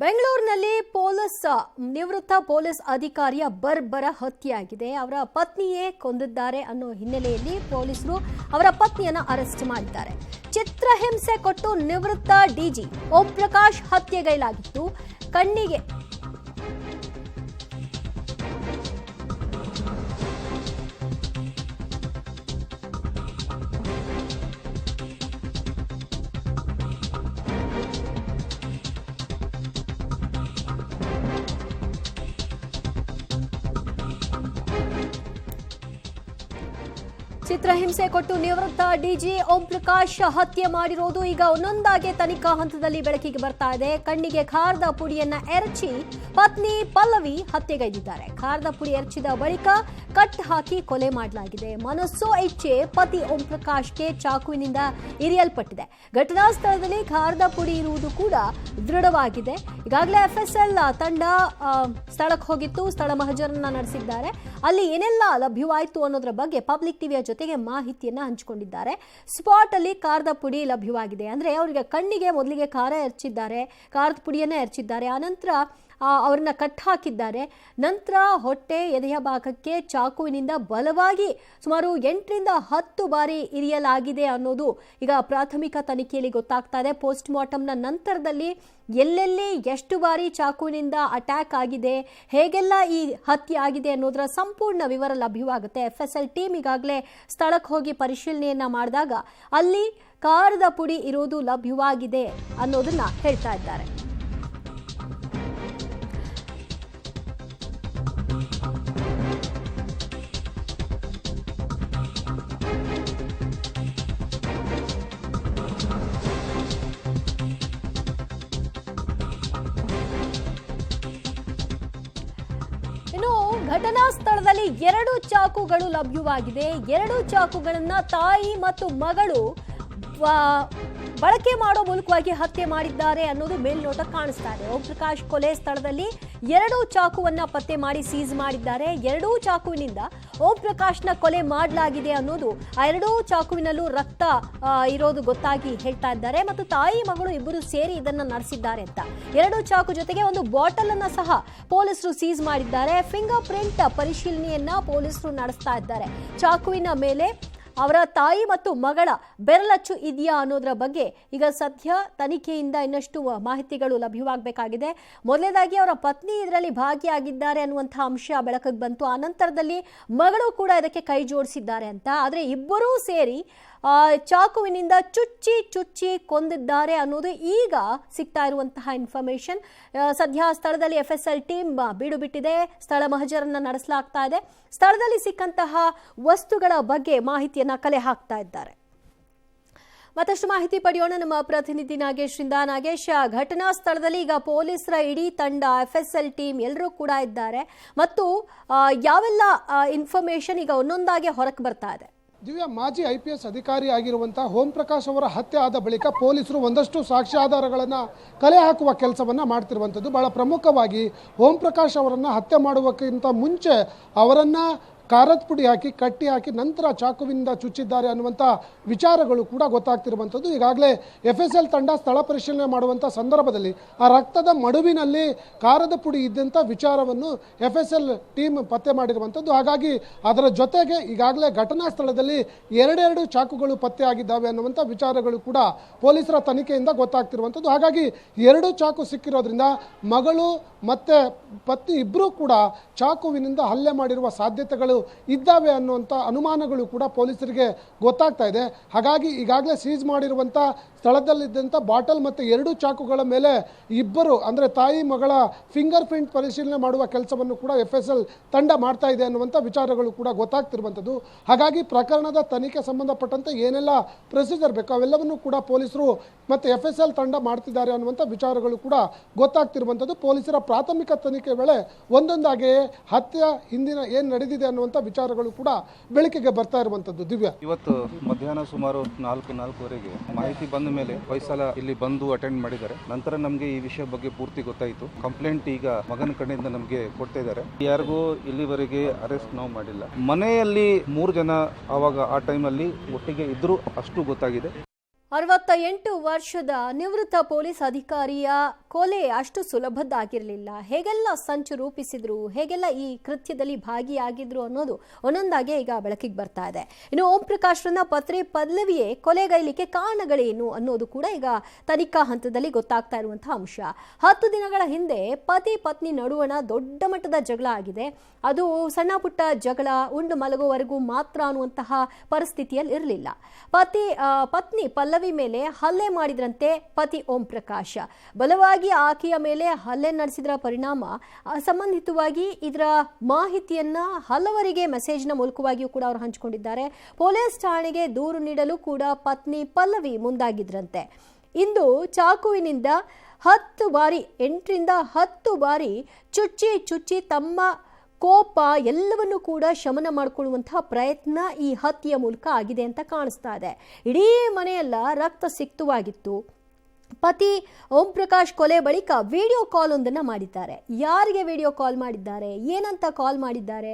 ಬೆಂಗಳೂರಿನಲ್ಲಿ ನಿವೃತ್ತ ಪೊಲೀಸ್ ಅಧಿಕಾರಿಯ ಬರ್ಬರ ಹತ್ಯೆಯಾಗಿದೆ. ಅವರ ಪತ್ನಿಯೇ ಕೊಂದಿದ್ದಾರೆ ಅನ್ನೋ ಹಿನ್ನೆಲೆಯಲ್ಲಿ ಪೊಲೀಸರು ಅವರ ಪತ್ನಿಯನ್ನ ಅರೆಸ್ಟ್ ಮಾಡಿದ್ದಾರೆ. ಚಿತ್ರಹಿಂಸೆ ಕೊಟ್ಟು ನಿವೃತ್ತ ಡಿಜಿ ಓಂ ಪ್ರಕಾಶ್ ಹತ್ಯೆಗೈಲಾಗಿತ್ತು. ಕಣ್ಣಿಗೆ ಚಿತ್ರಹಿಂಸೆ ಕೊಟ್ಟು ನಿವೃತ್ತ ಡಿಜಿ ಓಂ ಪ್ರಕಾಶ್ ಹತ್ಯೆ ಮಾಡಿರೋದು ಈಗ ಒಂದೊಂದಾಗಿ ತನಿಖಾ ಹಂತದಲ್ಲಿ ಬೆಳಕಿಗೆ ಬರ್ತಾ ಇದೆ. ಕಣ್ಣಿಗೆ ಖಾರದ ಪುಡಿಯನ್ನ ಎರಚಿ ಪತ್ನಿ ಪಲ್ಲವಿ ಹತ್ಯೆಗೈದಿದ್ದಾರೆ. ಖಾರದ ಪುಡಿ ಎರಚಿದ ಬಳಿಕ ಕಟ್ ಹಾಕಿ ಕೊಲೆ ಮಾಡಲಾಗಿದೆ. ಮನಸ್ಸೋ ಇಚ್ಛೆ ಪತಿ ಓಂ ಪ್ರಕಾಶ್ಗೆ ಚಾಕುವಿನಿಂದ ಇರಿಯಲ್ಪಟ್ಟಿದೆ. ಘಟನಾ ಸ್ಥಳದಲ್ಲಿ ಖಾರದ ಪುಡಿ ಇರುವುದು ಕೂಡ ದೃಢವಾಗಿದೆ. ಈಗಾಗಲೇ FSL ತಂಡ ಸ್ಥಳಕ್ಕೆ ಹೋಗಿತ್ತು. ಸ್ಥಳ ಮಹಜರನ್ನ ನಡೆಸಿದ್ದಾರೆ. ಅಲ್ಲಿ ಏನೆಲ್ಲ ಲಭ್ಯವಾಯಿತು ಅನ್ನೋದ್ರ ಬಗ್ಗೆ ಪಬ್ಲಿಕ್ ಟಿವಿಯ ಜೊತೆಗೆ ಮಾಹಿತಿಯನ್ನ ಹಂಚಿಕೊಂಡಿದ್ದಾರೆ. ಸ್ಪಾಟ್ ಅಲ್ಲಿ ಖಾರದ ಪುಡಿ ಲಭ್ಯವಾಗಿದೆ. ಅಂದ್ರೆ ಅವರಿಗೆ ಕಣ್ಣಿಗೆ ಮೊದಲಿಗೆ ಖಾರದ ಪುಡಿಯನ್ನ ಎರಚಿದ್ದಾರೆ. ಆನಂತರ ಅವ್ರನ್ನ ಕಟ್ ಹಾಕಿದ್ದಾರೆ. ನಂತರ ಹೊಟ್ಟೆ ಎದೆಯ ಭಾಗಕ್ಕೆ ಚಾಕುವಿನಿಂದ ಬಲವಾಗಿ ಸುಮಾರು 8 ರಿಂದ 10 ಬಾರಿ ಇರಿಯಲಾಗಿದೆ ಅನ್ನೋದು ಈಗ ಪ್ರಾಥಮಿಕ ತನಿಖೆಯಲ್ಲಿ ಗೊತ್ತಾಗ್ತಾ ಇದೆ. ಪೋಸ್ಟ್ ಮಾರ್ಟಮ್ನ ನಂತರದಲ್ಲಿ ಎಲ್ಲೆಲ್ಲಿ ಎಷ್ಟು ಬಾರಿ ಚಾಕುವಿನಿಂದ ಅಟ್ಯಾಕ್ ಆಗಿದೆ, ಹೇಗೆಲ್ಲ ಈ ಹತ್ಯೆ ಆಗಿದೆ ಅನ್ನೋದರ ಸಂಪೂರ್ಣ ವಿವರ ಲಭ್ಯವಾಗುತ್ತೆ. FSL ಟೀಮ್ ಈಗಾಗಲೇ ಸ್ಥಳಕ್ಕೆ ಹೋಗಿ ಪರಿಶೀಲನೆಯನ್ನ ಮಾಡಿದಾಗ ಅಲ್ಲಿ ಖಾರದ ಪುಡಿ ಇರೋದು ಲಭ್ಯವಾಗಿದೆ ಅನ್ನೋದನ್ನ ಹೇಳ್ತಾ ಇದ್ದಾರೆ. ಇನ್ನು ಘಟನಾ ಸ್ಥಳದಲ್ಲಿ 2 ಚಾಕುಗಳು ಲಭ್ಯವಾಗಿದೆ. 2 ಚಾಕುಗಳನ್ನ ತಾಯಿ ಮತ್ತು ಮಗಳು ಬಳಕೆ ಮಾಡೋ ಮೂಲಕವಾಗಿ ಹತ್ಯೆ ಮಾಡಿದ್ದಾರೆ ಅನ್ನೋದು ಮೇಲ್ನೋಟ ಕಾಣಿಸ್ತಾ ಇದೆ. ಓಂ ಪ್ರಕಾಶ್ ಕೊಲೆ ಸ್ಥಳದಲ್ಲಿ 2 ಚಾಕುವನ್ನ ಪತ್ತೆ ಮಾಡಿ ಸೀಸ್ ಮಾಡಿದ್ದಾರೆ. 2 ಚಾಕುವಿನಿಂದ ಓಂ ಪ್ರಕಾಶ್ನ ಕೊಲೆ ಮಾಡಲಾಗಿದೆ ಅನ್ನೋದು ಆ 2 ಚಾಕುವಿನಲ್ಲೂ ರಕ್ತ ಇರೋದು ಗೊತ್ತಾಗಿ ಹೇಳ್ತಾ ಇದ್ದಾರೆ. ಮತ್ತು ತಾಯಿ ಮಗಳು ಇಬ್ಬರು ಸೇರಿ ಇದನ್ನ ನಡೆಸಿದ್ದಾರೆ ಅಂತ. 2 ಚಾಕು ಜೊತೆಗೆ ಒಂದು ಬಾಟಲ್ ಅನ್ನ ಸಹ ಪೊಲೀಸರು ಸೀಸ್ ಮಾಡಿದ್ದಾರೆ. ಫಿಂಗರ್ ಪ್ರಿಂಟ್ ಪರಿಶೀಲನೆಯನ್ನ ಪೊಲೀಸರು ನಡೆಸ್ತಾ ಇದ್ದಾರೆ. ಚಾಕುವಿನ ಮೇಲೆ ಅವರ ತಾಯಿ ಮತ್ತು ಮಗಳ ಬೆರಳಚ್ಚು ಇದೆಯಾ ಅನ್ನೋದರ ಬಗ್ಗೆ ಈಗ ಸದ್ಯ ತನಿಖೆಯಿಂದ ಇನ್ನಷ್ಟು ಮಾಹಿತಿಗಳು ಲಭ್ಯವಾಗಬೇಕಾಗಿದೆ. ಮೊದಲನೇದಾಗಿ ಅವರ ಪತ್ನಿ ಇದರಲ್ಲಿ ಭಾಗಿಯಾಗಿದ್ದಾರೆ ಅನ್ನುವಂತಹ ಅಂಶ ಬೆಳಕಿಗೆ ಬಂತು. ಆನಂತರದಲ್ಲಿ ಮಗಳು ಕೂಡ ಇದಕ್ಕೆ ಕೈ ಜೋಡಿಸಿದ್ದಾರೆ ಅಂತ. ಆದರೆ ಇಬ್ಬರೂ ಸೇರಿ ಚಾಕುವಿನಿಂದ ಚುಚ್ಚಿ ಕೊಂದಿದ್ದಾರೆ ಅನ್ನೋದು ಈಗ ಸಿಗ್ತಾ ಇರುವಂತಹ ಇನ್ಫಾರ್ಮೇಶನ್. ಸದ್ಯ ಸ್ಥಳದಲ್ಲಿ FSL ಟೀಮ್ ಬೀಡು ಬಿಟ್ಟಿದೆ. ಸ್ಥಳ ಮಹಜರನ್ನ ನಡೆಸಲಾಗ್ತಾ ಇದೆ. ಸ್ಥಳದಲ್ಲಿ ಸಿಕ್ಕಂತಹ ವಸ್ತುಗಳ ಬಗ್ಗೆ ಮಾಹಿತಿಯನ್ನ ಕಲೆ ಹಾಕ್ತಾ ಇದ್ದಾರೆ. ಮತ್ತಷ್ಟು ಮಾಹಿತಿ ಪಡೆಯೋಣ ನಮ್ಮ ಪ್ರತಿನಿಧಿ ನಾಗೇಶ್ರಿಂದ. ನಾಗೇಶ್, ಘಟನಾ ಸ್ಥಳದಲ್ಲಿ ಈಗ ಪೊಲೀಸರ ಇಡೀ ತಂಡ, FSL ಟೀಮ್ ಎಲ್ಲರೂ ಕೂಡ ಇದ್ದಾರೆ. ಮತ್ತು ಯಾವೆಲ್ಲ ಇನ್ಫಾರ್ಮೇಶನ್ ಈಗ ಒಂದೊಂದಾಗಿ ಹೊರಕ್ಕೆ ಬರ್ತಾ ಇದೆ? ದಿವ್ಯಾ, ಮಾಜಿ IPS ಅಧಿಕಾರಿ ಆಗಿರುವಂತಹ ಓಂ ಪ್ರಕಾಶ್ ಅವರ ಹತ್ಯೆ ಆದ ಬಳಿಕ ಪೊಲೀಸರು ಒಂದಷ್ಟು ಸಾಕ್ಷ್ಯಾಧಾರಗಳನ್ನು ಕಲೆ ಹಾಕುವ ಕೆಲಸವನ್ನು ಮಾಡ್ತಿರುವಂಥದ್ದು. ಬಹಳ ಪ್ರಮುಖವಾಗಿ ಓಂ ಪ್ರಕಾಶ್ ಅವರನ್ನು ಹತ್ಯೆ ಮಾಡುವಕ್ಕಿಂತ ಮುಂಚೆ ಅವರನ್ನು ಖಾರದ ಪುಡಿ ಹಾಕಿ ಕಟ್ಟಿ ಹಾಕಿ ನಂತರ ಚಾಕುವಿನಿಂದ ಚುಚ್ಚಿದ್ದಾರೆ ಅನ್ನುವಂಥ ವಿಚಾರಗಳು ಕೂಡ ಗೊತ್ತಾಗ್ತಿರುವಂಥದ್ದು. ಈಗಾಗಲೇ FSL ತಂಡ ಸ್ಥಳ ಪರಿಶೀಲನೆ ಮಾಡುವಂಥ ಸಂದರ್ಭದಲ್ಲಿ ಆ ರಕ್ತದ ಮಡುವಿನಲ್ಲಿ ಖಾರದ ಪುಡಿ ಇದ್ದಂಥ ವಿಚಾರವನ್ನು FSL ಟೀಮ್ ಪತ್ತೆ ಮಾಡಿರುವಂಥದ್ದು. ಹಾಗಾಗಿ ಅದರ ಜೊತೆಗೆ ಈಗಾಗಲೇ ಘಟನಾ ಸ್ಥಳದಲ್ಲಿ 2 ಚಾಕುಗಳು ಪತ್ತೆ ಆಗಿದ್ದಾವೆ ಅನ್ನುವಂಥ ವಿಚಾರಗಳು ಕೂಡ ಪೊಲೀಸರ ತನಿಖೆಯಿಂದ ಗೊತ್ತಾಗ್ತಿರುವಂಥದ್ದು. ಹಾಗಾಗಿ 2 ಚಾಕು ಸಿಕ್ಕಿರೋದ್ರಿಂದ ಮಗಳು ಮತ್ತು ಪತ್ನಿ ಇಬ್ಬರೂ ಕೂಡ ಚಾಕುವಿನಿಂದ ಹಲ್ಲೆ ಮಾಡಿರುವ ಸಾಧ್ಯತೆಗಳು ಇದ್ದಾವೆ ಅನ್ನುವಂಥ ಅನುಮಾನಗಳು ಕೂಡ ಪೊಲೀಸರಿಗೆ ಗೊತ್ತಾಗ್ತಾ ಇದೆ. ಹಾಗಾಗಿ ಈಗಾಗಲೇ ಸೀಸ್ ಮಾಡಿರುವಂಥ ಸ್ಥಳದಲ್ಲಿದ್ದಂಥ ಬಾಟಲ್ ಮತ್ತು 2 ಚಾಕುಗಳ ಮೇಲೆ ಇಬ್ಬರು ಅಂದರೆ ತಾಯಿ ಮಗಳ ಫಿಂಗರ್ ಪ್ರಿಂಟ್ ಪರಿಶೀಲನೆ ಮಾಡುವ ಕೆಲಸವನ್ನು ಕೂಡ FSL ತಂಡ ಮಾಡ್ತಾ ಇದೆ ಅನ್ನುವಂಥ ವಿಚಾರಗಳು ಕೂಡ ಗೊತ್ತಾಗ್ತಿರುವಂಥದ್ದು. ಹಾಗಾಗಿ ಪ್ರಕರಣದ ತನಿಖೆ ಸಂಬಂಧಪಟ್ಟಂತೆ ಏನೆಲ್ಲ ಪ್ರೊಸೀಜರ್ ಬೇಕು ಅವೆಲ್ಲವನ್ನು ಕೂಡ ಪೊಲೀಸರು ಮತ್ತು FSL ತಂಡ ಮಾಡ್ತಿದ್ದಾರೆ ಅನ್ನುವಂಥ ವಿಚಾರಗಳು ಕೂಡ ಗೊತ್ತಾಗ್ತಿರುವಂಥದ್ದು. ಪೊಲೀಸರ ಪ್ರಾಥಮಿಕ ತನಿಖೆ ವೇಳೆ ಒಂದೊಂದಾಗಿ ಹತ್ಯೆ ಹಿಂದಿನ ಏನು ನಡೆದಿದೆ ಅನ್ನುವಂಥ ವಿಚಾರಗಳು ಕೂಡ ಬೆಳಕಿಗೆ ಬರ್ತಾ ಇರುವಂಥದ್ದು. ದಿವ್ಯಾ, ಇವತ್ತು ಮಧ್ಯಾಹ್ನ ಸುಮಾರು 4:04ವರೆಗೆ ಮಾಹಿತಿ ಬಂದ ಮೇಲೆ ಫೈಸಲ ಇಲ್ಲಿ ಬಂದು ಅಟೆಂಡ್ ಮಾಡಿದ್ದಾರೆ. ನಂತರ ನಮಗೆ ಈ ವಿಷಯ ಬಗ್ಗೆ ಪೂರ್ತಿ ಗೊತ್ತಾಯಿತು. ಕಂಪ್ಲೇಂಟ್ ಈಗ ಮಗನ ಕಡೆಯಿಂದ ನಮಗೆ ಕೊಡ್ತಾ ಇದ್ದಾರೆ. ಯಾರಿಗೂ ಇಲ್ಲಿವರೆಗೆ ಅರೆಸ್ಟ್ ನಾವು ಮಾಡಿಲ್ಲ. ಮನೆಯಲ್ಲಿ 3 ಜನ ಆವಾಗ ಆ ಟೈಮಲ್ಲಿ ಒಟ್ಟಿಗೆ ಇದ್ರು ಅಷ್ಟು ಗೊತ್ತಾಗಿದೆ. 68 ವರ್ಷದ ನಿವೃತ್ತ ಪೊಲೀಸ್ ಅಧಿಕಾರಿಯ ಕೊಲೆ ಅಷ್ಟು ಸುಲಭದ್ದಾಗಿರಲಿಲ್ಲ. ಹೇಗೆಲ್ಲ ಸಂಚು ರೂಪಿಸಿದ್ರು, ಹೇಗೆಲ್ಲ ಈ ಕೃತ್ಯದಲ್ಲಿ ಭಾಗಿಯಾಗಿದ್ರು ಅನ್ನೋದು ಒಂದೊಂದಾಗಿ ಈಗ ಬೆಳಕಿಗೆ ಬರ್ತಾ ಇದೆ. ಇನ್ನು ಓಂ ಪ್ರಕಾಶ್ರನ್ನ ಪತ್ನಿ ಪಲ್ಲವಿಯೇ ಕೊಲೆಗೈಲಿಕ್ಕೆ ಕಾರಣಗಳೇನು ಅನ್ನೋದು ಕೂಡ ಈಗ ತನಿಖಾ ಹಂತದಲ್ಲಿ ಗೊತ್ತಾಗ್ತಾ ಇರುವಂತಹ ಅಂಶ. 10 ದಿನಗಳ ಹಿಂದೆ ಪತಿ ಪತ್ನಿ ನಡುವಣ ದೊಡ್ಡ ಮಟ್ಟದ ಜಗಳ ಆಗಿದೆ. ಅದು ಸಣ್ಣ ಪುಟ್ಟ ಜಗಳ ಉಂಡು ಮಲಗುವವರೆಗೂ ಮಾತ್ರ ಅನ್ನುವಂತಹ ಪರಿಸ್ಥಿತಿಯಲ್ಲಿ ಇರಲಿಲ್ಲ. ಪತ್ನಿ ಪಲ್ಲವಿ ಮೇಲೆ ಹಲ್ಲೆ ಮಾಡಿದ್ರಂತೆ ಪತಿ ಓಂ ಪ್ರಕಾಶ್. ಬಲವಾಗಿ ಆಕೆಯ ಮೇಲೆ ಹಲ್ಲೆ ನಡೆಸಿದ್ರ ಪರಿಣಾಮ ಸಂಬಂಧಿತವಾಗಿ ಇದರ ಮಾಹಿತಿಯನ್ನ ಹಲವರಿಗೆ ಮೆಸೇಜ್ನ ಮೂಲಕವಾಗಿಯೂ ಕೂಡ ಅವರು ಹಂಚಿಕೊಂಡಿದ್ದಾರೆ. ಪೊಲೀಸ್ ಠಾಣೆಗೆ ದೂರು ನೀಡಲು ಕೂಡ ಪತ್ನಿ ಪಲ್ಲವಿ ಮುಂದಾಗಿದ್ರಂತೆ. ಇಂದು ಚಾಕುವಿನಿಂದ 8 ರಿಂದ 10 ಬಾರಿ ಚುಚ್ಚಿ ತಮ್ಮ ಕೋಪ ಎಲ್ಲವನ್ನೂ ಕೂಡ ಶಮನ ಮಾಡಿಕೊಳ್ಳುವಂತಹ ಪ್ರಯತ್ನ ಈ ಹತ್ಯೆಯ ಮೂಲಕ ಆಗಿದೆ ಅಂತ ಕಾಣಿಸ್ತಾ ಇದೆ. ಇಡೀ ಮನೆಯೆಲ್ಲ ರಕ್ತ ಸಿಕ್ತವಾಗಿತ್ತು. ಪತಿ ಓಂ ಪ್ರಕಾಶ್ ಕೊಲೆ ಬಳಿಕ ವಿಡಿಯೋ ಕಾಲ್ ಒಂದನ್ನು ಮಾಡಿದ್ದಾರೆ. ಯಾರಿಗೆ ವಿಡಿಯೋ ಕಾಲ್ ಮಾಡಿದ್ದಾರೆ, ಏನಂತ ಕಾಲ್ ಮಾಡಿದ್ದಾರೆ,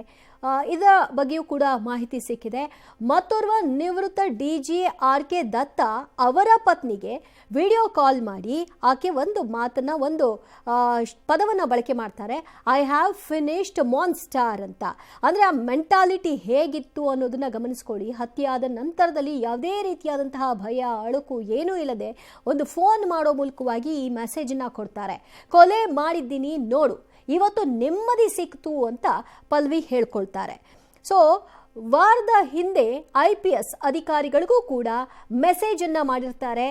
ಇದರ ಬಗ್ಗೆಯೂ ಕೂಡ ಮಾಹಿತಿ ಸಿಕ್ಕಿದೆ. ಮತ್ತೋರ್ವ ನಿವೃತ್ತ DG RK ದತ್ತ ಅವರ ಪತ್ನಿಗೆ ವಿಡಿಯೋ ಕಾಲ್ ಮಾಡಿ ಆಕೆ ಒಂದು ಪದವನ್ನು ಬಳಕೆ ಮಾಡ್ತಾರೆ, ಐ ಹ್ಯಾವ್ ಫಿನಿಶ್ಡ್ ಮಾನ್ಸ್ಟಾರ್ ಅಂತ. ಅಂದರೆ ಆ ಮೆಂಟಾಲಿಟಿ ಹೇಗಿತ್ತು ಅನ್ನೋದನ್ನ ಗಮನಿಸ್ಕೊಳ್ಳಿ. ಹತ್ಯೆ ಆದ ನಂತರದಲ್ಲಿ ಯಾವುದೇ ರೀತಿಯಾದಂತಹ ಭಯ ಅಳುಕು ಏನೂ ಇಲ್ಲದೆ ಒಂದು ಫೋನ್ ಮಾಡೋ ಮೂಲಕವಾಗಿ ಈ ಮೆಸೇಜನ್ನ ಕೊಡ್ತಾರೆ, ಕೊಲೆ ಮಾಡಿದ್ದೀನಿ ನೋಡು, ಇವತ್ತು ನೆಮ್ಮದಿ ಸಿಕ್ತು ಅಂತ ಪಲ್ವಿ ಹೇಳ್ಕೊಳ್ತಾರೆ. ಸೊ ವಾರದ ಹಿಂದೆ IPS ಅಧಿಕಾರಿಗಳಿಗೂ ಕೂಡ ಮೆಸೇಜ್ ಅನ್ನ ಮಾಡಿರ್ತಾರೆ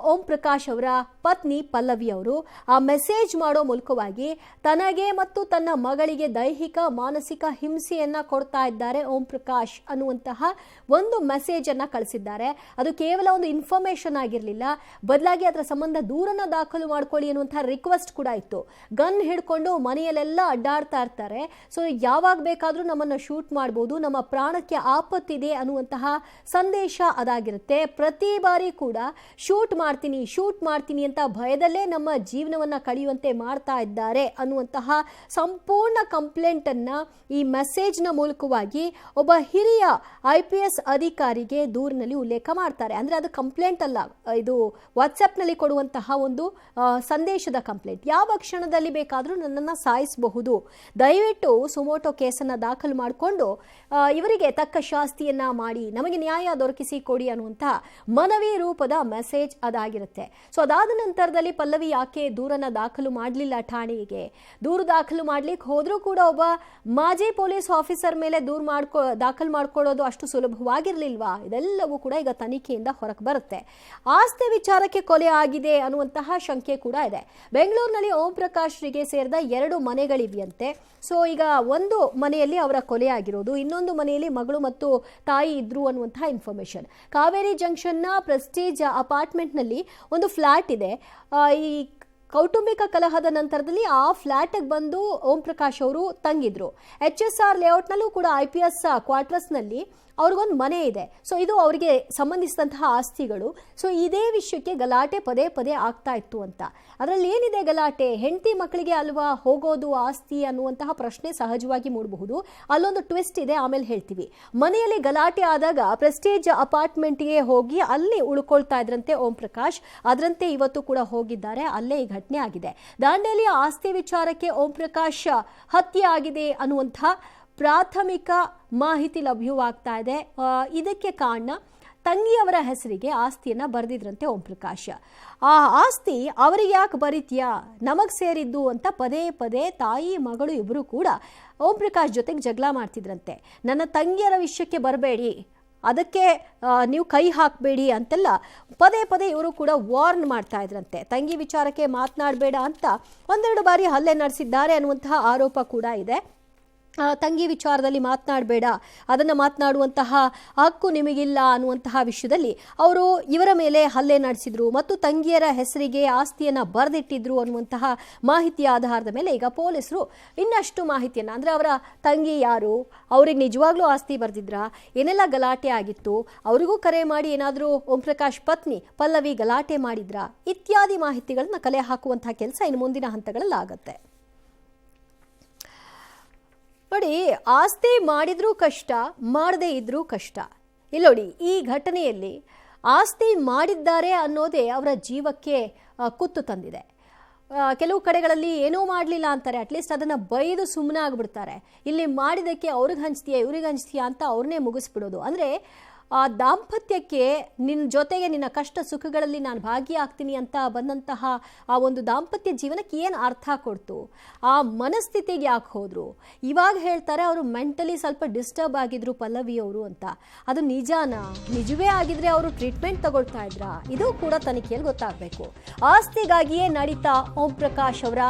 ಓಂ ಪ್ರಕಾಶ್ ಅವರ ಪತ್ನಿ ಪಲ್ಲವಿ ಅವರು. ಆ ಮೆಸೇಜ್ ಮಾಡೋ ಮೂಲಕವಾಗಿ ತನಗೆ ಮತ್ತು ತನ್ನ ಮಗಳಿಗೆ ದೈಹಿಕ ಮಾನಸಿಕ ಹಿಂಸೆಯನ್ನ ಕೊಡ್ತಾ ಇದ್ದಾರೆ ಓಂ ಪ್ರಕಾಶ್ ಅನ್ನುವಂತಹ ಒಂದು ಮೆಸೇಜ್ ಅನ್ನ ಕಳಿಸಿದ್ದಾರೆ. ಅದು ಕೇವಲ ಒಂದು ಇನ್ಫಾರ್ಮೇಶನ್ ಆಗಿರಲಿಲ್ಲ, ಬದಲಾಗಿ ಅದರ ಸಂಬಂಧ ದೂರನ್ನ ದಾಖಲು ಮಾಡ್ಕೊಳ್ಳಿ ಅನ್ನುವಂತಹ ರಿಕ್ವೆಸ್ಟ್ ಕೂಡ ಇತ್ತು. ಗನ್ ಹಿಡ್ಕೊಂಡು ಮನೆಯಲ್ಲೆಲ್ಲ ಅಡ್ಡಾಡ್ತಾ ಇರ್ತಾರೆ, ಸೊ ಯಾವಾಗ ಬೇಕಾದ್ರೂ ನಮ್ಮನ್ನ ಶೂಟ್ ಮಾಡ್ಬೋದು, ನಮ್ಮ ಪ್ರಾಣಕ್ಕೆ ಆಪತ್ತಿದೆ ಅನ್ನುವಂತಹ ಸಂದೇಶ ಅದಾಗಿರುತ್ತೆ. ಪ್ರತಿ ಬಾರಿ ಕೂಡ ಶೂಟ್ ಮಾಡ್ತೀನಿ ಅಂತ ಭಯದಲ್ಲೇ ನಮ್ಮ ಜೀವನವನ್ನ ಕಳೆಯುವಂತೆ ಮಾಡ್ತಾ ಇದ್ದಾರೆ ಅನ್ನುವಂತಹ ಸಂಪೂರ್ಣ ಕಂಪ್ಲೇಂಟ್ ಅನ್ನ ಈ ಮೆಸೇಜ್ನ ಮೂಲಕವಾಗಿ ಒಬ್ಬ ಹಿರಿಯ IPS ಅಧಿಕಾರಿಗೆ ದೂರಿನಲ್ಲಿ ಉಲ್ಲೇಖ ಮಾಡ್ತಾರೆ. ಅಂದ್ರೆ ಅದು ಕಂಪ್ಲೇಂಟ್ ಅಲ್ಲ, ಇದು ವಾಟ್ಸ್ಆ್ಯಪ್ನಲ್ಲಿ ಕೊಡುವಂತಹ ಒಂದು ಸಂದೇಶದ ಕಂಪ್ಲೇಂಟ್. ಯಾವ ಕ್ಷಣದಲ್ಲಿ ಬೇಕಾದರೂ ನನ್ನನ್ನು ಸಾಯಿಸಬಹುದು, ದಯವಿಟ್ಟು ಸುಮೋಟೋ ಕೇಸನ್ನು ದಾಖಲು ಮಾಡಿಕೊಂಡು ಇವರಿಗೆ ತಕ್ಕ ಶಾಸ್ತಿಯನ್ನ ಮಾಡಿ ನಮಗೆ ನ್ಯಾಯ ದೊರಕಿಸಿ ಕೊಡಿ ಅನ್ನುವಂತಹ ಮನವಿ ರೂಪದ ಮೆಸೇಜ್ ಅದಾಗಿರುತ್ತೆ. ಸೊ ಅದಾದ ನಂತರದಲ್ಲಿ ಪಲ್ಲವಿ ಯಾಕೆ ದೂರನ್ನ ದಾಖಲು ಮಾಡಲಿಲ್ಲ ಠಾಣೆಗೆ? ದೂರು ದಾಖಲು ಮಾಡ್ಲಿಕ್ಕೆ ಹೋದ್ರೂ ಕೂಡ ಒಬ್ಬ ಮಾಜಿ ಪೊಲೀಸ್ ಆಫೀಸರ್ ಮೇಲೆ ದಾಖಲು ಮಾಡ್ಕೊಳ್ಳೋದು ಅಷ್ಟು ಸುಲಭವಾಗಿರ್ಲಿಲ್ವಾ? ಇದೆಲ್ಲವೂ ಕೂಡ ಈಗ ತನಿಖೆಯಿಂದ ಹೊರಗೆ ಬರುತ್ತೆ. ಆಸ್ತಿ ವಿಚಾರಕ್ಕೆ ಕೊಲೆ ಆಗಿದೆ ಅನ್ನುವಂತಹ ಶಂಕೆ ಕೂಡ ಇದೆ. ಬೆಂಗಳೂರಿನಲ್ಲಿ ಓಂ ಪ್ರಕಾಶ್ರಿಗೆ ಸೇರಿದ 2 ಮನೆಗಳಿವೆಯಂತೆ. ಸೊ ಈಗ ಒಂದು ಮನೆಯಲ್ಲಿ ಅವರ ಕೊಲೆ ಆಗಿರೋದು, ಇನ್ನೊಂದು ಮನೆಯಲ್ಲಿ ಮಗಳು ಮತ್ತು ತಾಯಿ ಇದ್ರು ಅನ್ನುವಂತಹ ಇನ್ಫಾರ್ಮೇಶನ್. ಕಾವೇರಿ ಜಂಕ್ಷನ್ನ ಪ್ರೆಸ್ಟೀಜ್ ಅಪಾರ್ಟ್ಮೆಂಟ್ ನಲ್ಲಿ ಒಂದು ಫ್ಲಾಟ್ ಇದೆ. ಈ ಕೌಟುಂಬಿಕ ಕಲಹದ ನಂತರದಲ್ಲಿ ಆ ಫ್ಲಾಟ್ಗೆ ಬಂದು ಓಂ ಪ್ರಕಾಶ್ ಅವರು ತಂಗಿದ್ರು. HSR ಲೇಔಟ್ನಲ್ಲೂ ಕೂಡ IPS ಕ್ವಾರ್ಟರ್ಸ್ನಲ್ಲಿ ಅವ್ರಿಗೊಂದು ಮನೆ ಇದೆ. ಸೊ ಇದು ಅವರಿಗೆ ಸಂಬಂಧಿಸಿದಂತಹ ಆಸ್ತಿಗಳು. ಸೊ ಇದೇ ವಿಷಯಕ್ಕೆ ಗಲಾಟೆ ಪದೇ ಆಗ್ತಾ ಇತ್ತು ಅಂತ. ಅದರಲ್ಲಿ ಏನಿದೆ ಗಲಾಟೆ? ಹೆಂಡತಿ ಮಕ್ಕಳಿಗೆ ಅಲ್ವಾ ಹೋಗೋದು ಆಸ್ತಿ ಅನ್ನುವಂತಹ ಪ್ರಶ್ನೆ ಸಹಜವಾಗಿ ಮೂಡಬಹುದು. ಅಲ್ಲೊಂದು ಟ್ವಿಸ್ಟ್ ಇದೆ, ಆಮೇಲೆ ಹೇಳ್ತೀವಿ. ಮನೆಯಲ್ಲಿ ಗಲಾಟೆ ಆದಾಗ ಪ್ರೆಸ್ಟೀಜ್ ಅಪಾರ್ಟ್ಮೆಂಟ್ಗೆ ಹೋಗಿ ಅಲ್ಲಿ ಉಳ್ಕೊಳ್ತಾ ಇದ್ರಂತೆ ಓಂ ಪ್ರಕಾಶ್. ಅದರಂತೆ ಇವತ್ತು ಕೂಡ ಹೋಗಿದ್ದಾರೆ, ಅಲ್ಲೇ ಈ ಘಟನೆ ಆಗಿದೆ. ದಾಂಡೇಲಿಯ ಆಸ್ತಿ ವಿಚಾರಕ್ಕೆ ಓಂ ಪ್ರಕಾಶ್ ಹತ್ಯೆ ಆಗಿದೆ ಅನ್ನುವಂಥ ಪ್ರಾಥಮಿಕ ಮಾಹಿತಿ ಲಭ್ಯವಾಗ್ತಾ ಇದೆ. ಇದಕ್ಕೆ ಕಾರಣ ತಂಗಿಯವರ ಹೆಸರಿಗೆ ಆಸ್ತಿಯನ್ನ ಬರೆದಿದ್ರಂತೆ ಓಂ ಪ್ರಕಾಶ್. ಆ ಆಸ್ತಿ ಅವರಿಗೆ ಯಾಕೆ ಬರೀತ್ಯಾ, ನಮಗ್ ಸೇರಿದ್ದು ಅಂತ ಪದೇ ತಾಯಿ ಮಗಳು ಇಬ್ಬರು ಕೂಡ ಓಂ ಪ್ರಕಾಶ್ ಜೊತೆಗೆ ಜಗಳ ಮಾಡ್ತಿದ್ರಂತೆ. ನನ್ನ ತಂಗಿಯರ ವಿಷಯಕ್ಕೆ ಬರಬೇಡಿ, ಅದಕ್ಕೆ ನೀವು ಕೈ ಹಾಕಬೇಡಿ ಅಂತೆಲ್ಲ ಪದೇ ಇವರು ಕೂಡ ವಾರ್ನ್ ಮಾಡ್ತಾ ಇದ್ರಂತೆ. ತಂಗಿ ವಿಚಾರಕ್ಕೆ ಮಾತನಾಡಬೇಡ ಅಂತ 1-2 ಬಾರಿ ಹಲ್ಲೆ ನಡೆಸಿದ್ದಾರೆ ಅನ್ನುವಂತಹ ಆರೋಪ ಕೂಡ ಇದೆ. ತಂಗಿ ವಿಚಾರದಲ್ಲಿ ಮಾತನಾಡಬೇಡ, ಅದನ್ನು ಮಾತನಾಡುವಂತಹ ಹಕ್ಕು ನಿಮಗಿಲ್ಲ ಅನ್ನುವಂತಹ ವಿಷಯದಲ್ಲಿ ಅವರು ಇವರ ಮೇಲೆ ಹಲ್ಲೆ ನಡೆಸಿದ್ರು ಮತ್ತು ತಂಗಿಯರ ಹೆಸರಿಗೆ ಆಸ್ತಿಯನ್ನು ಬರೆದಿಟ್ಟಿದ್ರು ಅನ್ನುವಂತಹ ಮಾಹಿತಿಯ ಆಧಾರದ ಮೇಲೆ ಈಗ ಪೊಲೀಸರು ಇನ್ನಷ್ಟು ಮಾಹಿತಿಯನ್ನು, ಅಂದರೆ ಅವರ ತಂಗಿ ಯಾರು, ಅವ್ರಿಗೆ ನಿಜವಾಗ್ಲೂ ಆಸ್ತಿ ಬರೆದಿದ್ರಾ, ಏನೆಲ್ಲ ಗಲಾಟೆ ಆಗಿತ್ತು, ಅವರಿಗೂ ಕರೆ ಮಾಡಿ ಏನಾದರೂ ಓಂ ಪ್ರಕಾಶ್ ಪತ್ನಿ ಪಲ್ಲವಿ ಗಲಾಟೆ ಮಾಡಿದ್ರಾ ಇತ್ಯಾದಿ ಮಾಹಿತಿಗಳನ್ನ ಕಲೆ ಹಾಕುವಂತಹ ಕೆಲಸ ಇನ್ನು ಮುಂದಿನ ಹಂತಗಳಲ್ಲಿ ಆಗುತ್ತೆ. ನೋಡಿ, ಆಸ್ತಿ ಮಾಡಿದ್ರೂ ಕಷ್ಟ, ಮಾಡದೇ ಇದ್ರೂ ಕಷ್ಟ. ಇಲ್ಲಿ ನೋಡಿ, ಈ ಘಟನೆಯಲ್ಲಿ ಆಸ್ತಿ ಮಾಡಿದ್ದಾರೆ ಅನ್ನೋದೇ ಅವರ ಜೀವಕ್ಕೆ ಕುತ್ತು ತಂದಿದೆ. ಕೆಲವು ಕಡೆಗಳಲ್ಲಿ ಏನೂ ಮಾಡಲಿಲ್ಲ ಅಂತಾರೆ, ಅಟ್ಲೀಸ್ಟ್ ಅದನ್ನು ಬೈದು ಸುಮ್ಮನೆ ಆಗಿಬಿಡ್ತಾರೆ. ಇಲ್ಲಿ ಮಾಡಿದ್ದಕ್ಕೆ ಅವ್ರಿಗೆ ಹಂಚ್ತೀಯಾ ಇವ್ರಿಗೆ ಹಂಚ್ತೀಯಾ ಅಂತ ಅವ್ರನ್ನೇ ಮುಗಿಸ್ಬಿಡೋದು. ಅಂದರೆ ಆ ದಾಂಪತ್ಯಕ್ಕೆ ನಿನ್ನ ಜೊತೆಗೆ ನಿನ್ನ ಕಷ್ಟ ಸುಖಗಳಲ್ಲಿ ನಾನು ಭಾಗಿಯಾಗ್ತೀನಿ ಅಂತ ಬಂದಂತಹ ಆ ಒಂದು ದಾಂಪತ್ಯ ಜೀವನಕ್ಕೆ ಏನು ಅರ್ಥ ಕೊಡ್ತು, ಆ ಮನಸ್ಥಿತಿಗೆ ಯಾಕೆ ಹೋದರು? ಇವಾಗ ಹೇಳ್ತಾರೆ ಅವರು ಮೆಂಟಲಿ ಸ್ವಲ್ಪ ಡಿಸ್ಟರ್ಬ್ ಆಗಿದ್ರು ಪಲ್ಲವಿ ಅವರು ಅಂತ. ಅದು ನಿಜಾನಾ? ನಿಜವೇ ಆಗಿದ್ರೆ ಅವರು ಟ್ರೀಟ್ಮೆಂಟ್ ತಗೊಳ್ತಾ ಇದ್ರಾ? ಇದು ಕೂಡ ತನಿಖೆಯಲ್ಲಿ ಗೊತ್ತಾಗಬೇಕು. ಆಸ್ತಿಗಾಗಿಯೇ ನಡೀತಾ ಓಂ ಪ್ರಕಾಶ್ ಅವರ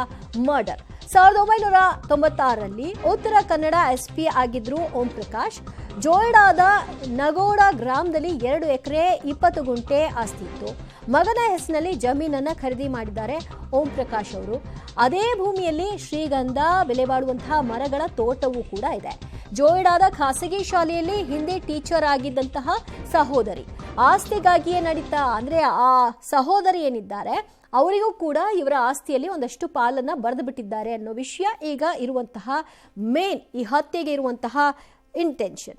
ಮರ್ಡರ್. 1996ರಲ್ಲಿ ಉತ್ತರ ಕನ್ನಡ SP ಆಗಿದ್ರು ಓಂ ಪ್ರಕಾಶ್. ಜೋಯಿಡಾದ ನಗೋಡ ಗ್ರಾಮದಲ್ಲಿ 2 ಎಕರೆ 20 ಗುಂಟೆ ಆಸ್ತಿ ಇತ್ತು. ಮಗನ ಹೆಸರಿನಲ್ಲಿ ಜಮೀನನ್ನು ಖರೀದಿ ಮಾಡಿದ್ದಾರೆ ಓಂ ಪ್ರಕಾಶ್ ಅವರು. ಅದೇ ಭೂಮಿಯಲ್ಲಿ ಶ್ರೀಗಂಧ, ಬೆಲೆ ಬಾಳುವಂತಹ ಮರಗಳ ತೋಟವೂ ಕೂಡ ಇದೆ. ಜೋಯಿಡಾದ ಖಾಸಗಿ ಶಾಲೆಯಲ್ಲಿ ಹಿಂದಿ ಟೀಚರ್ ಆಗಿದ್ದಂತಹ ಸಹೋದರಿ. ಆಸ್ತಿಗಾಗಿಯೇ ನಡೀತಾ ಅಂದರೆ ಆ ಸಹೋದರಿ ಏನಿದ್ದಾರೆ ಅವರಿಗೂ ಕೂಡ ಇವರ ಆಸ್ತಿಯಲ್ಲಿ ಒಂದಷ್ಟು ಪಾಲನ್ನು ಬರೆದು ಬಿಟ್ಟಿದ್ದಾರೆ ಅನ್ನೋ ವಿಷಯ ಈಗ ಇರುವಂತಹ ಮೇನ್, ಈ ಹತ್ಯೆಗೆ ಇರುವಂತಹ ಇಂಟೆನ್ಷನ್.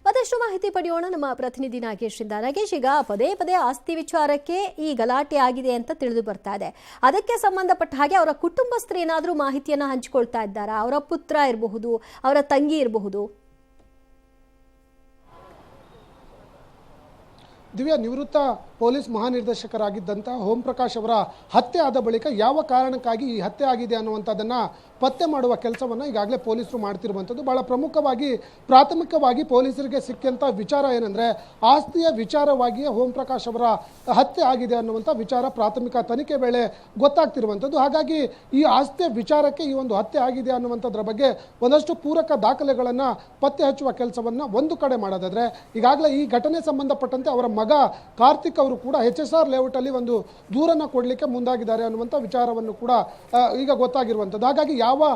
ಮತ್ತಷ್ಟು ಮಾಹಿತಿ ಪಡೆಯೋಣ ನಮ್ಮ ಪ್ರತಿನಿಧಿ ನಾಗೇಶ್ರಿಂದ. ನಾಗೇಶ್, ಈಗ ಪದೇ ಪದೇ ಆಸ್ತಿ ವಿಚಾರಕ್ಕೆ ಈ ಗಲಾಟೆ ಆಗಿದೆ ಅಂತ ತಿಳಿದು ಬರ್ತಾ ಇದೆ. ಅದಕ್ಕೆ ಸಂಬಂಧಪಟ್ಟ ಹಾಗೆ ಅವರ ಕುಟುಂಬಸ್ಥರು ಏನಾದರೂ ಮಾಹಿತಿಯನ್ನು ಹಂಚಿಕೊಳ್ತಾ ಇದ್ದಾರಾ? ಅವರ ಪುತ್ರ ಇರಬಹುದು, ಅವರ ತಂಗಿ ಇರಬಹುದು. ದಿವ್ಯಾ, ನಿವೃತ್ತ ಪೊಲೀಸ್ ಮಹಾನಿರ್ದೇಶಕರಾಗಿದ್ದಂಥ ಓಂ ಪ್ರಕಾಶ್ ಅವರ ಹತ್ಯೆ ಆದ ಬಳಿಕ ಯಾವ ಕಾರಣಕ್ಕಾಗಿ ಈ ಹತ್ಯೆ ಆಗಿದೆ ಅನ್ನುವಂಥದ್ದನ್ನು ಪತ್ತೆ ಮಾಡುವ ಕೆಲಸವನ್ನು ಈಗಾಗಲೇ ಪೊಲೀಸರು ಮಾಡ್ತಿರುವಂಥದ್ದು. ಭಾಳ ಪ್ರಮುಖವಾಗಿ ಪ್ರಾಥಮಿಕವಾಗಿ ಪೊಲೀಸರಿಗೆ ಸಿಕ್ಕಂಥ ವಿಚಾರ ಏನಂದರೆ ಆಸ್ತಿಯ ವಿಚಾರವಾಗಿಯೇ ಓಂ ಪ್ರಕಾಶ್ ಅವರ ಹತ್ಯೆ ಆಗಿದೆ ಅನ್ನುವಂಥ ವಿಚಾರ ಪ್ರಾಥಮಿಕ ತನಿಖೆ ವೇಳೆ ಗೊತ್ತಾಗ್ತಿರುವಂಥದ್ದು. ಹಾಗಾಗಿ ಈ ಆಸ್ತಿಯ ವಿಚಾರಕ್ಕೆ ಈ ಒಂದು ಹತ್ಯೆ ಆಗಿದೆ ಅನ್ನುವಂಥದ್ರ ಬಗ್ಗೆ ಒಂದಷ್ಟು ಪೂರಕ ದಾಖಲೆಗಳನ್ನು ಪತ್ತೆ ಹಚ್ಚುವ ಕೆಲಸವನ್ನು ಒಂದು ಕಡೆ ಮಾಡೋದಾದರೆ, ಈಗಾಗಲೇ ಈ ಘಟನೆ ಸಂಬಂಧಪಟ್ಟಂತೆ ಅವರ ಮಗ ಕಾರ್ತಿಕ್ ಅವರು ಕೂಡ HSR ಲೇಔಟಲ್ಲಿ ಒಂದು ದೂರನ್ನು ಕೊಡಲಿಕ್ಕೆ ಮುಂದಾಗಿದ್ದಾರೆ ಅನ್ನುವಂಥ ವಿಚಾರವನ್ನು ಕೂಡ ಈಗ ಗೊತ್ತಾಗಿರುವಂಥದ್ದು. ಹಾಗಾಗಿ ಯಾವ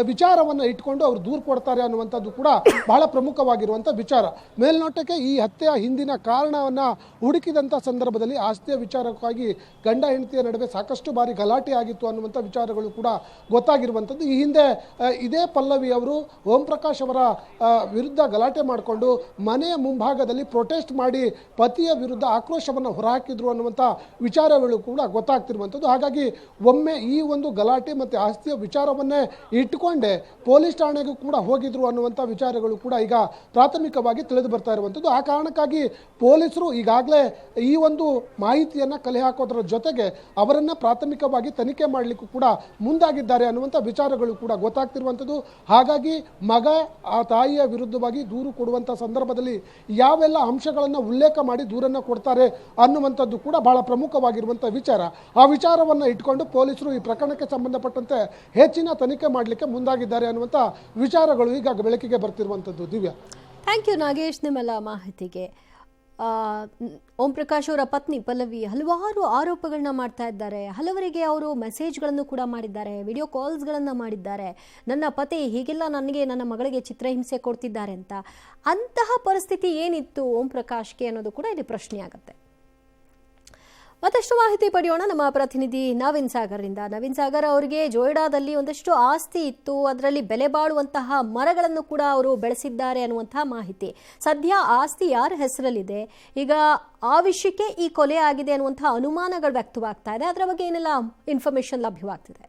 ವಿಚಾರವನ್ನು ಇಟ್ಕೊಂಡು ಅವರು ದೂರು ಕೊಡ್ತಾರೆ ಅನ್ನುವಂಥದ್ದು ಕೂಡ ಬಹಳ ಪ್ರಮುಖವಾಗಿರುವಂಥ ವಿಚಾರ. ಮೇಲ್ನೋಟಕ್ಕೆ ಈ ಹತ್ಯೆಯ ಹಿಂದಿನ ಕಾರಣವನ್ನು ಹುಡುಕಿದಂಥ ಸಂದರ್ಭದಲ್ಲಿ ಆಸ್ತಿಯ ವಿಚಾರಕ್ಕಾಗಿ ಗಂಡ ಹೆಂಡತಿಯ ನಡುವೆ ಸಾಕಷ್ಟು ಬಾರಿ ಗಲಾಟೆ ಆಗಿತ್ತು ಅನ್ನುವಂಥ ವಿಚಾರಗಳು ಕೂಡ ಗೊತ್ತಾಗಿರುವಂಥದ್ದು. ಈ ಹಿಂದೆ ಇದೇ ಪಲ್ಲವಿ ಅವರು ಓಂ ಪ್ರಕಾಶ್ ಅವರ ವಿರುದ್ಧ ಗಲಾಟೆ ಮಾಡಿಕೊಂಡು ಮನೆಯ ಮುಂಭಾಗದಲ್ಲಿ ಪ್ರೊಟೆಸ್ಟ್ ಮಾಡಿ ಪತಿಯ ವಿರುದ್ಧ ಆಕ್ರೋಶವನ್ನು ಹೊರಹಾಕಿದ್ರು ಅನ್ನುವಂಥ ವಿಚಾರಗಳು ಕೂಡ ಗೊತ್ತಾಗ್ತಿರುವಂಥದ್ದು. ಹಾಗಾಗಿ ಒಮ್ಮೆ ಈ ಒಂದು ಗಲಾಟೆ ಮತ್ತು ಆಸ್ತಿಯ ವಿಚಾರವನ್ನೇ ಇಟ್ಟುಕೊಂಡೇ ಪೊಲೀಸ್ ಠಾಣೆಗೂ ಕೂಡ ಹೋಗಿದ್ರು ಅನ್ನುವಂಥ ವಿಚಾರಗಳು ಕೂಡ ಈಗ ಪ್ರಾಥಮಿಕವಾಗಿ ತಿಳಿದು ಬರ್ತಾ ಇರುವಂಥದ್ದು. ಆ ಕಾರಣಕ್ಕಾಗಿ ಪೊಲೀಸರು ಈಗಾಗಲೇ ಈ ಒಂದು ಮಾಹಿತಿಯನ್ನು ಕಲೆ ಹಾಕೋದ್ರ ಜೊತೆಗೆ ಅವರನ್ನು ಪ್ರಾಥಮಿಕವಾಗಿ ತನಿಖೆ ಮಾಡಲಿಕ್ಕೂ ಕೂಡ ಮುಂದಾಗಿದ್ದಾರೆ ಅನ್ನುವಂಥ ವಿಚಾರಗಳು ಕೂಡ ಗೊತ್ತಾಗ್ತಿರುವಂಥದ್ದು. ಹಾಗಾಗಿ ಮಗ ಆ ತಾಯಿಯ ವಿರುದ್ಧವಾಗಿ ದೂರು ಕೊಡುವಂಥ ಸಂದರ್ಭದಲ್ಲಿ ಯಾವೆಲ್ಲ ಅಂಶಗಳನ್ನು ಉಲ್ಲೇಖ ಮಾಡಿ ದೂರನ್ನು ಕೊಡ್ತಾರೆ ಅನ್ನುವಂಥದ್ದು ಕೂಡ ಬಹಳ ಪ್ರಮುಖವಾಗಿರುವಂಥ ವಿಚಾರ. ಆ ವಿಚಾರವನ್ನು ಇಟ್ಕೊಂಡು ಪೊಲೀಸರು ಈ ಪ್ರಕರಣಕ್ಕೆ ಸಂಬಂಧಪಟ್ಟಂತೆ ಹೆಚ್ಚಿನ ತನಿಖೆ ಮಾಡಲಿಕ್ಕೆ ಮುಂದಾಗಿದ್ದಾರೆ ಅನ್ನುವಂಥ ವಿಚಾರಗಳು ಈಗ ಬೆಳಕಿಗೆ ಬರ್ತಿರುವಂಥದ್ದು. ದಿವ್ಯಾ, ಥ್ಯಾಂಕ್ ಯು ನಾಗೇಶ್ ನಿಮ್ಮೆಲ್ಲ ಮಾಹಿತಿಗೆ. ಓಂ ಪ್ರಕಾಶ್ ಅವರ ಪತ್ನಿ ಪಲ್ಲವಿ ಹಲವಾರು ಆರೋಪಗಳನ್ನ ಮಾಡ್ತಾ ಇದ್ದಾರೆ. ಹಲವರಿಗೆ ಅವರು ಮೆಸೇಜ್ಗಳನ್ನು ಕೂಡ ಮಾಡಿದ್ದಾರೆ, ವಿಡಿಯೋ ಕಾಲ್ಸ್ಗಳನ್ನು ಮಾಡಿದ್ದಾರೆ. ನನ್ನ ಪತಿ ಹೀಗೆಲ್ಲ ನನಗೆ, ನನ್ನ ಮಗಳಿಗೆ ಚಿತ್ರಹಿಂಸೆ ಕೊಡ್ತಿದ್ದಾರೆ ಅಂತ. ಅಂತಹ ಪರಿಸ್ಥಿತಿ ಏನಿತ್ತು ಓಂ ಪ್ರಕಾಶ್ಗೆ ಅನ್ನೋದು ಕೂಡ ಇಲ್ಲಿ ಪ್ರಶ್ನೆ ಆಗುತ್ತೆ. ಮತ್ತಷ್ಟು ಮಾಹಿತಿ ಪಡೆಯೋಣ ನಮ್ಮ ಪ್ರತಿನಿಧಿ ನವೀನ್ ಸಾಗರ್ರಿಂದ. ನವೀನ್ ಸಾಗರ್ ಅವರಿಗೆ ಜೋಯಿಡಾದಲ್ಲಿ ಒಂದಷ್ಟು ಆಸ್ತಿ ಇತ್ತು, ಅದರಲ್ಲಿ ಬೆಲೆ ಬಾಳುವಂತಹ ಮರಗಳನ್ನು ಕೂಡ ಅವರು ಬೆಳೆಸಿದ್ದಾರೆ ಅನ್ನುವಂತಹ ಮಾಹಿತಿ. ಸದ್ಯ ಆಸ್ತಿ ಯಾರ ಹೆಸರಲ್ಲಿದೆ, ಈಗ ಆ ವಿಷಯಕ್ಕೆ ಈ ಕೊಲೆ ಆಗಿದೆ ಅನ್ನುವಂತಹ ಅನುಮಾನಗಳು ವ್ಯಕ್ತವಾಗ್ತಾ ಇದೆ. ಅದರ ಬಗ್ಗೆ ಏನೆಲ್ಲ ಇನ್ಫಾರ್ಮೇಶನ್ ಲಭ್ಯವಾಗ್ತಿದೆ?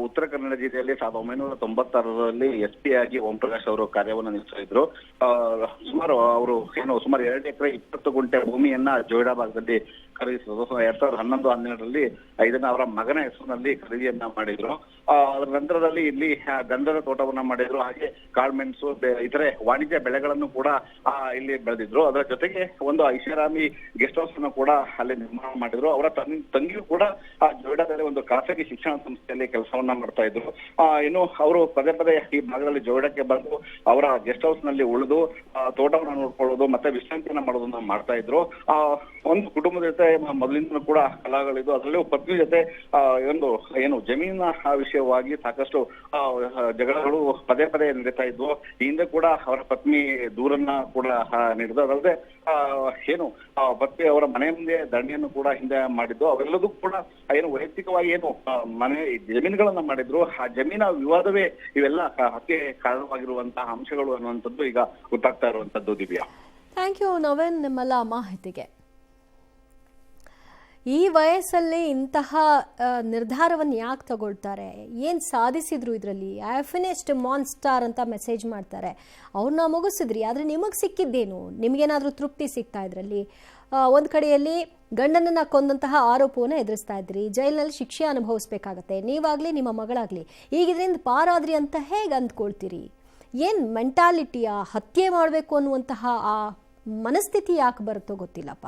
ಉತ್ತರ ಕನ್ನಡ ಜಿಲ್ಲೆಯಲ್ಲಿ 1996ರಲ್ಲಿ SP ಆಗಿ ಓಂ ಪ್ರಕಾಶ್ ಅವರು ಕಾರ್ಯವನ್ನು ನಿರ್ವಹಿಸಿದ್ರು. ಸುಮಾರು 2 ಎಕರೆ 20 ಗುಂಟೆ ಭೂಮಿಯನ್ನ ಜೋಯಿಡಾ ಭಾಗದಲ್ಲಿ ಖರೀದಿಸಿದ್ರು. 2011-12ರಲ್ಲಿ ಇದನ್ನ ಅವರ ಮಗನ ಹೆಸರಿನಲ್ಲಿ ಖರೀದಿಯನ್ನ ಮಾಡಿದ್ರು. ಅದರ ನಂತರದಲ್ಲಿ ಇಲ್ಲಿ ಗಂಧದ ತೋಟವನ್ನ ಮಾಡಿದ್ರು, ಹಾಗೆ ಕಾಳ್ಮೆಣಸು, ಇತರೆ ವಾಣಿಜ್ಯ ಬೆಳೆಗಳನ್ನು ಕೂಡ ಇಲ್ಲಿ ಬೆಳೆದಿದ್ರು. ಅದರ ಜೊತೆಗೆ ಒಂದು ಐಷಾರಾಮಿ ಗೆಸ್ಟ್ ಹೌಸ್ ಅನ್ನು ಕೂಡ ಅಲ್ಲಿ ನಿರ್ಮಾಣ ಮಾಡಿದ್ರು. ಅವರ ತಂಗಿಯು ಕೂಡ ಜೋಯಿಡಾದಲ್ಲಿ ಒಂದು ಖಾಸಗಿ ಶಿಕ್ಷಣ ಸಂಸ್ಥೆಯಲ್ಲಿ ಕೆಲಸವನ್ನ ಮಾಡ್ತಾ ಇದ್ರು. ಇನ್ನು ಅವರು ಪದೇ ಪದೇ ಈ ಭಾಗದಲ್ಲಿ ಜೋಯಿಡಾಕ್ಕೆ ಬಂದು ಅವರ ಗೆಸ್ಟ್ ಹೌಸ್ ನಲ್ಲಿ ಉಳಿದು ತೋಟವನ್ನ ನೋಡ್ಕೊಳ್ಳೋದು ಮತ್ತೆ ವಿಶ್ರಾಂತಿಯನ್ನ ಮಾಡೋದನ್ನ ಮಾಡ್ತಾ ಇದ್ರು. ಒಂದು ಕುಟುಂಬದ ಜೊತೆ ಮೊದಲಿಂದ ಕೂಡ ಕಲಹಗಳಿದ್ದು, ಅದರಲ್ಲೂ ಪತ್ನಿ ಜೊತೆ ಜಮೀನಿನ ವಿಷಯವಾಗಿ ಸಾಕಷ್ಟು ಜಗಳಗಳು ಪದೇ ಪದೇ ನಡೀತಾ ಇದ್ವು. ಈ ಹಿಂದೆ ಕೂಡ ಅವರ ಪತ್ನಿ ದೂರನ್ನ ಕೂಡ ನೀಡಿದ್ದು, ಅದಲ್ಲದೆ ಪತ್ನಿ ಅವರ ಮನೆ ಮುಂದೆ ದಂಡೆಯನ್ನು ಕೂಡ ಹಿಂದೆ ಮಾಡಿದ್ದು. ಅವೆಲ್ಲದೂ ಕೂಡ ವೈಯಕ್ತಿಕವಾಗಿ ಮನೆ ಜಮೀನುಗಳನ್ನ ಮಾಡಿದ್ರು. ಆ ಜಮೀನ ವಿವಾದವೇ ಇವೆಲ್ಲ ಹತ್ಯೆ ಕಾರಣವಾಗಿರುವಂತಹ ಅಂಶಗಳು ಅನ್ನುವಂಥದ್ದು ಈಗ ಗೊತ್ತಾಗ್ತಾ ಇರುವಂತದ್ದು. ದಿವ್ಯಾ, ಥ್ಯಾಂಕ್ ಯು ನವೀನ್, ನಿಮ್ಮೆಲ್ಲ ಮಾಹಿತಿಗೆ. ಈ ವಯಸ್ಸಲ್ಲಿ ಇಂತಹ ನಿರ್ಧಾರವನ್ನು ಯಾಕೆ ತಗೊಳ್ತಾರೆ, ಏನು ಸಾಧಿಸಿದ್ರು ಇದರಲ್ಲಿ? ಐ ಫಿನಿಶ್ಡ್ ಮಾನ್ಸ್ಟಾರ್ ಅಂತ ಮೆಸೇಜ್ ಮಾಡ್ತಾರೆ. ಅವ್ರನ್ನ ಮುಗಿಸಿದ್ರಿ, ಆದರೆ ನಿಮಗೆ ಸಿಕ್ಕಿದ್ದೇನು? ನಿಮಗೇನಾದರೂ ತೃಪ್ತಿ ಸಿಗ್ತಾ ಇದರಲ್ಲಿ? ಒಂದು ಕಡೆಯಲ್ಲಿ ಗಂಡನನ್ನು ಕೊಂದಂತಹ ಆರೋಪವನ್ನು ಎದುರಿಸ್ತಾ ಇದ್ರಿ, ಜೈಲಿನಲ್ಲಿ ಶಿಕ್ಷೆ ಅನುಭವಿಸ್ಬೇಕಾಗತ್ತೆ, ನೀವಾಗಲಿ ನಿಮ್ಮ ಮಗಳಾಗಲಿ. ಈಗ ಇದರಿಂದ ಪಾರಾದ್ರಿ ಅಂತ ಹೇಗೆ ಅಂದ್ಕೊಳ್ತೀರಿ? ಏನು ಮೆಂಟಾಲಿಟಿಯ ಹತ್ಯೆ ಮಾಡಬೇಕು ಅನ್ನುವಂತಹ ಆ ಮನಸ್ಥಿತಿ ಯಾಕೆ ಬರುತ್ತೋ ಗೊತ್ತಿಲ್ಲಪ್ಪ.